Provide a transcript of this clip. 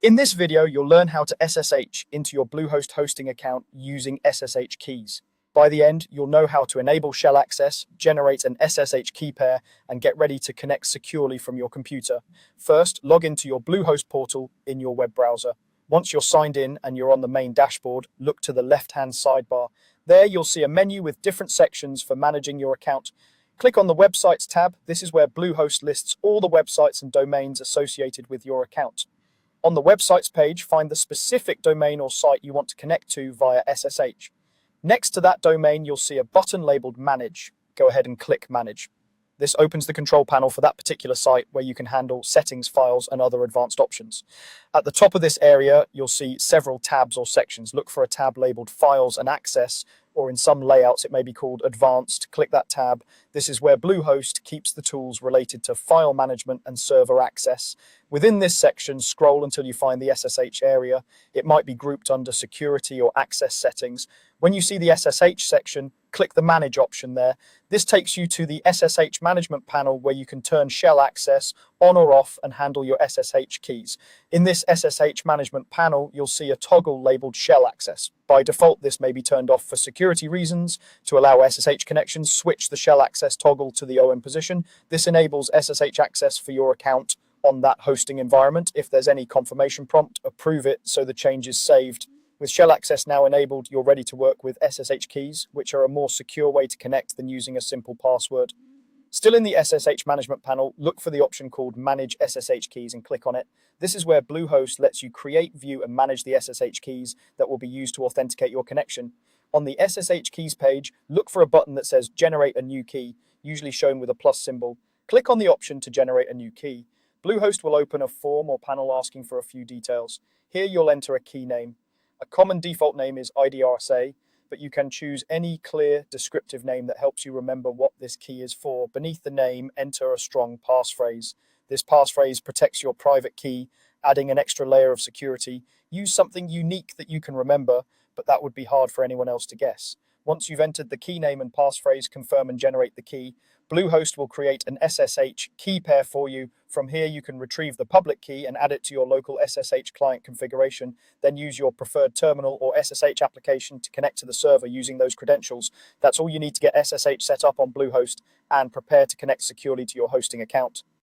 In this video, you'll learn how to SSH into your Bluehost hosting account using SSH keys. By the end, you'll know how to enable shell access, generate an SSH key pair, and get ready to connect securely from your computer. First, log into your Bluehost portal in your web browser. Once you're signed in and you're on the main dashboard, look to the left-hand sidebar. There, you'll see a menu with different sections for managing your account. Click on the Websites tab. This is where Bluehost lists all the websites and domains associated with your account. On the websites page, find the specific domain or site you want to connect to via SSH. Next to that domain, you'll see a button labeled Manage. Go ahead and click Manage. This opens the control panel for that particular site where you can handle settings, files, and other advanced options. At the top of this area, you'll see several tabs or sections. Look for a tab labeled Files and Access, or in some layouts it may be called Advanced. Click that tab. This is where Bluehost keeps the tools related to file management and server access. Within this section, scroll until you find the SSH area. It might be grouped under security or access settings. When you see the SSH section, click the Manage option there. This takes you to the SSH management panel where you can turn shell access on or off and handle your SSH keys. In this SSH management panel, you'll see a toggle labeled shell access. By default, this may be turned off for security reasons. To allow SSH connections, switch the shell access toggle to the OM position. This enables SSH access for your account on that hosting environment. If there's any confirmation prompt, approve it so the change is saved. With shell access now enabled, you're ready to work with SSH keys, which are a more secure way to connect than using a simple password. Still in the SSH management panel, look for the option called Manage SSH Keys and click on it. This is where Bluehost lets you create, view, and manage the SSH keys that will be used to authenticate your connection. On the SSH keys page, look for a button that says Generate a New Key, usually shown with a plus symbol. Click on the option to generate a new key. Bluehost will open a form or panel asking for a few details. Here you'll enter a key name. A common default name is IDRSA, but you can choose any clear, descriptive name that helps you remember what this key is for. Beneath the name, enter a strong passphrase. This passphrase protects your private key, adding an extra layer of security. Use something unique that you can remember, but that would be hard for anyone else to guess. Once you've entered the key name and passphrase, confirm and generate the key. Bluehost will create an SSH key pair for you. From here, you can retrieve the public key and add it to your local SSH client configuration. Then use your preferred terminal or SSH application to connect to the server using those credentials. That's all you need to get SSH set up on Bluehost and prepare to connect securely to your hosting account.